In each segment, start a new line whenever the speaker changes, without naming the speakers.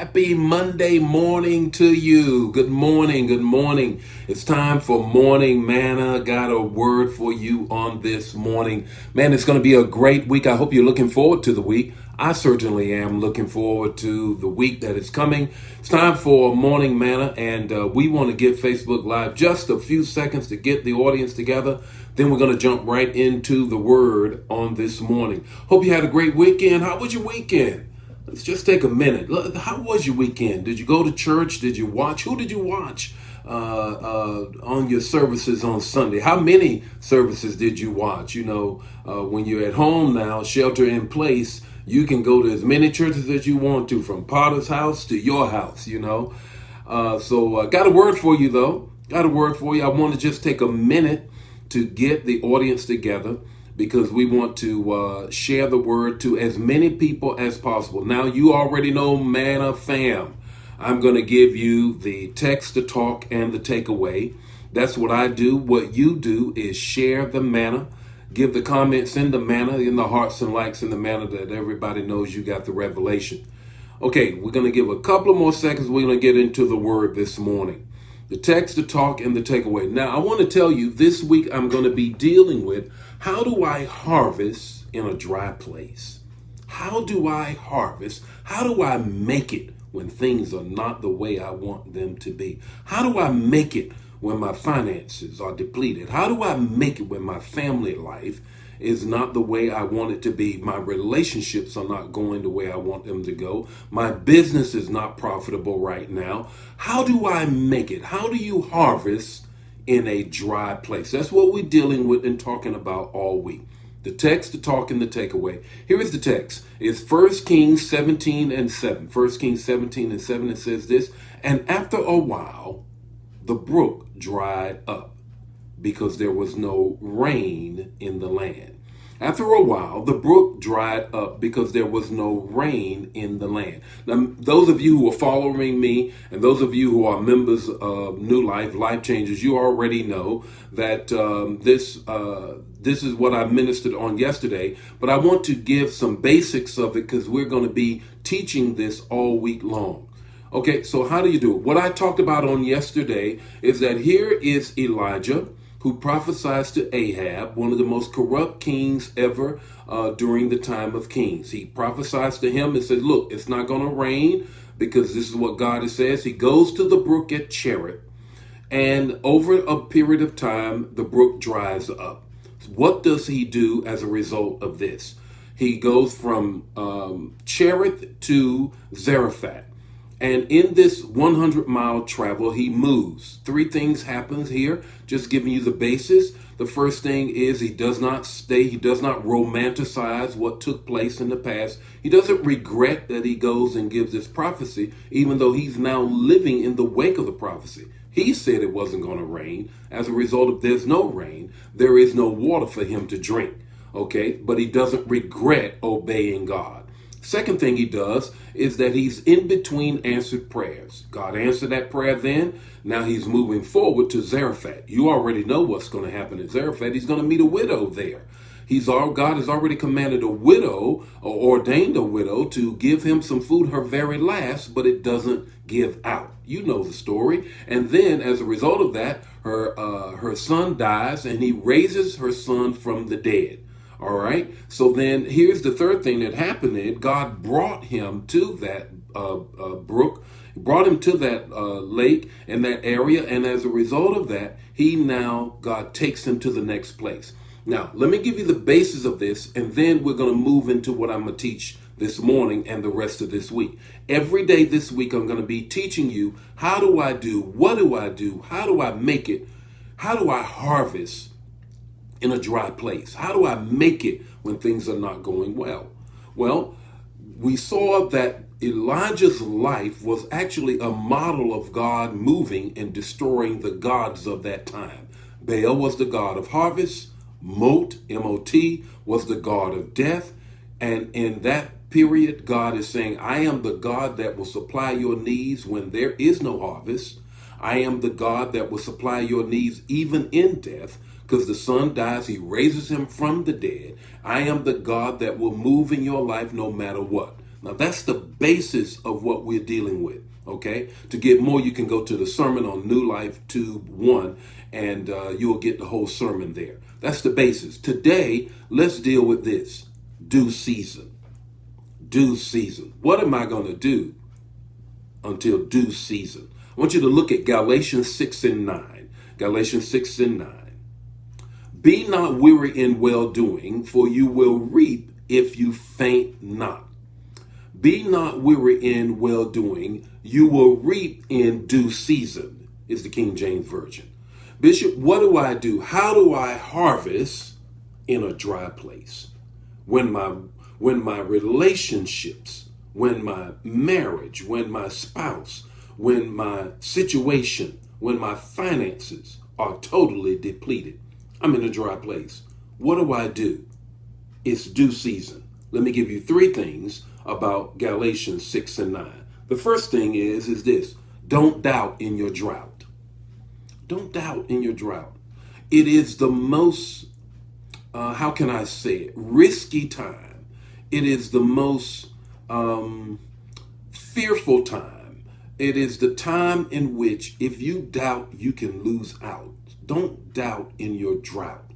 Happy Monday morning to you. Good morning. Good morning. It's time for Morning Manna. Got a word for you on this morning. Man, it's going to be a great week. I hope you're looking forward to the week. I certainly am looking forward to the week that is coming. It's time for Morning Manna, and we want to give Facebook Live just a few seconds to get the audience together. Then we're going to jump right into the word on this morning. Hope you had a great weekend. How was your weekend? Let's just take a minute. How was your weekend? Did you go to church? Did you watch? Who did you watch on your services on Sunday? How many services did you watch? You know, when you're at home now, shelter in place, you can go to as many churches as you want to, from Potter's house to your house, you know. So got a word for you, though. Got a word for you. I want to just take a minute to get the audience together, because we want to share the word to as many people as possible. Now, you already know Manna fam. I'm going to give you the text to talk and the takeaway. That's what I do. What you do is share the manna, give the comments in the manna, in the hearts and likes in the manna, that everybody knows you got the revelation. Okay, we're going to give a couple of more seconds. We're going to get into the word this morning. The text to talk and the takeaway. Now, I want to tell you, this week I'm going to be dealing with, how do I harvest in a dry place? How do I harvest? How do I make it when things are not the way I want them to be? How do I make it when my finances are depleted? How do I make it when my family life is not the way I want it to be? My relationships are not going the way I want them to go. My business is not profitable right now. How do I make it? How do you harvest in a dry place? That's what we're dealing with and talking about all week. The text, the talk, and the takeaway. Here is the text. It's 1 Kings 17 and 7. 1 Kings 17 and 7, it says this: "And after a while, the brook dried up, because there was no rain in the land." After a while, the brook dried up because there was no rain in the land. Now, those of you who are following me, and those of you who are members of New Life, Life Changers, you already know that this is what I ministered on yesterday. But I want to give some basics of it, because we're going to be teaching this all week long. Okay, so how do you do it? What I talked about on yesterday is that here is Elijah, who prophesies to Ahab, one of the most corrupt kings ever during the time of kings. He prophesies to him and says, look, it's not going to rain, because this is what God says. He goes to the brook at Cherith, and over a period of time, the brook dries up. What does he do as a result of this? He goes from Cherith to Zarephath. And in this 100-mile travel, he moves. Three things happens here, just giving you the basis. The first thing is, he does not stay. He does not romanticize what took place in the past. He doesn't regret that he goes and gives this prophecy, even though he's now living in the wake of the prophecy. He said it wasn't going to rain. As a result of there's no rain, there is no water for him to drink. Okay, but he doesn't regret obeying God. Second thing he does is that he's in between answered prayers. God answered that prayer then. Now he's moving forward to Zarephath. You already know what's going to happen at Zarephath. He's going to meet a widow there. God has already commanded a widow, or ordained a widow, to give him some food, her very last, but it doesn't give out. You know the story. And then as a result of that, her son dies, and he raises her son from the dead. All right. So then here's the third thing that happened. God brought him to that brook, brought him to that lake in that area. And as a result of that, God takes him to the next place. Now, let me give you the basis of this, and then we're going to move into what I'm going to teach this morning and the rest of this week. Every day this week, I'm going to be teaching you, how do I do? What do I do? How do I make it? How do I harvest in a dry place? How do I make it when things are not going well? Well, we saw that Elijah's life was actually a model of God moving and destroying the gods of that time. Baal was the god of harvest. Mot, M-O-T, was the god of death. And in that period, God is saying, I am the God that will supply your needs when there is no harvest. I am the God that will supply your needs even in death. Because the son dies, he raises him from the dead. I am the God that will move in your life no matter what. Now, that's the basis of what we're dealing with. Okay. To get more, you can go to the sermon on New Life Tube 1, and you'll get the whole sermon there. That's the basis. Today, let's deal with this due season. Due season. What am I going to do until due season? I want you to look at Galatians 6 and 9. Galatians 6 and 9. Be not weary in well doing, for you will reap if you faint not. Be not weary in well doing, you will reap in due season, is the King James Version. Bishop, what do? How do I harvest in a dry place? When my relationships, when my marriage, when my spouse, when my situation, when my finances are totally depleted. I'm in a dry place. What do? It's due season. Let me give you 3 things about Galatians 6 and 9. The first thing is this. Don't doubt in your drought. Don't doubt in your drought. It is the most, how can I say it, risky time. It is the most fearful time. It is the time in which if you doubt, you can lose out. Don't doubt in your drought.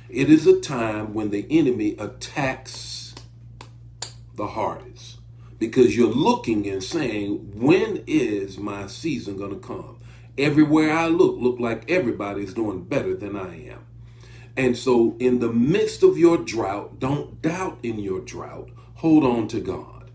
It is a time when the enemy attacks the hardest because you're looking and saying, when is my season going to come? Everywhere I look like everybody's doing better than I am. And so in the midst of your drought, don't doubt in your drought. Hold on to God.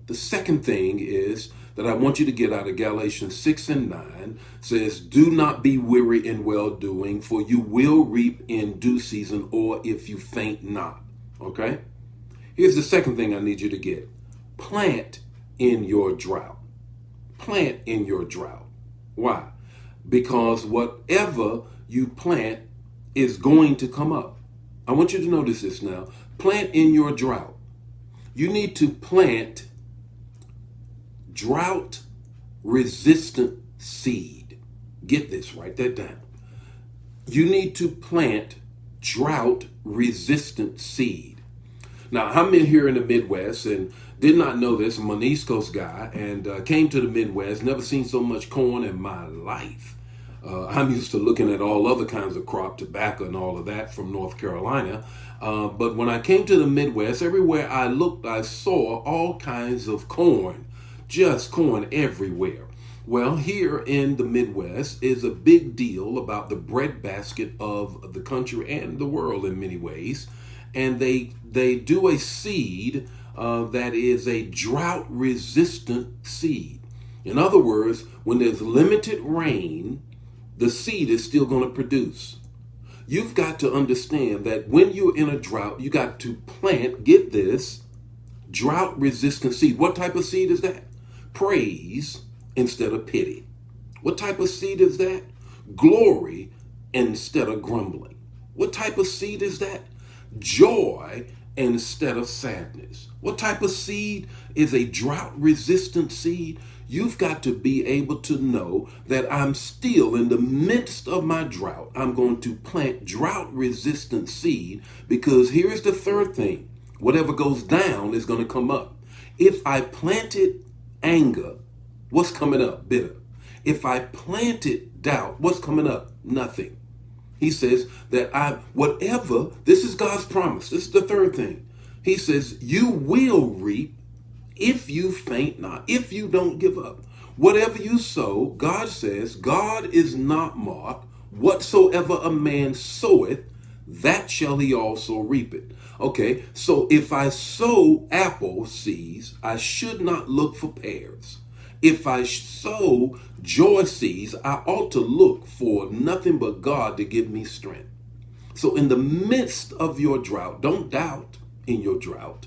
The second thing is that I want you to get out of Galatians 6 and 9 says, do not be weary in well doing, for you will reap in due season, or if you faint not. Okay? Here's the second thing I need you to get. Plant in your drought. Plant in your drought. Why? Because whatever you plant is going to come up. I want you to notice this now. Plant in your drought. You need to plant drought resistant seed. Get this, write that down. You need to plant drought resistant seed. Now, I'm in here in the Midwest and did not know this. I'm an East Coast guy and came to the Midwest, never seen so much corn in my life. I'm used to looking at all other kinds of crop, tobacco and all of that from North Carolina. But when I came to the Midwest, everywhere I looked, I saw all kinds of corn, just corn everywhere. Well, here in the Midwest is a big deal about the breadbasket of the country and the world in many ways. And they do a seed that is a drought resistant seed. In other words, when there's limited rain, the seed is still going to produce. You've got to understand that when you're in a drought, you got to plant, get this, drought resistant seed. What type of seed is that? Praise instead of pity. What type of seed is that? Glory instead of grumbling. What type of seed is that? Joy instead of sadness. What type of seed is a drought resistant seed? You've got to be able to know that I'm still in the midst of my drought. I'm going to plant drought resistant seed because here's the third thing. Whatever goes down is going to come up. If I planted anger, what's coming up? Bitter. If I planted doubt, what's coming up? Nothing. He says that this is God's promise. This is the third thing. He says, you will reap if you faint not, if you don't give up. Whatever you sow, God says, God is not mocked. Whatsoever a man soweth, that shall he also reap it. Okay, so if I sow apple seeds, I should not look for pears. If I sow joy seeds, I ought to look for nothing but God to give me strength. So in the midst of your drought, don't doubt in your drought.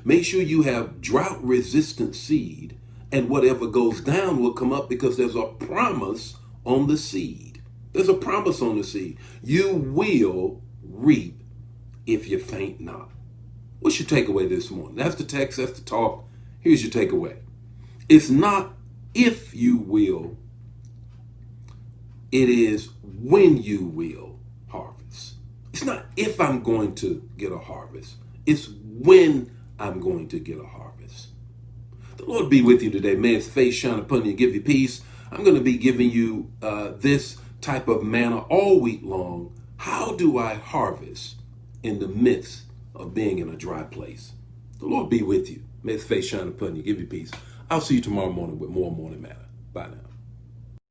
Make sure you have drought resistant seed, and whatever goes down will come up because there's a promise on the seed. There's a promise on the seed. You will reap if you faint not. What's your takeaway this morning? That's the text, that's the talk. Here's your takeaway. It's not if you will, it is when you will harvest. It's not if I'm going to get a harvest. It's when I'm going to get a harvest. The Lord be with you today. May his face shine upon you and give you peace. I'm going to be giving you this type of manna all week long. How do I harvest in the midst of being in a dry place? The Lord be with you. May his face shine upon you, give you peace. I'll see you tomorrow morning with more morning manna. Bye now.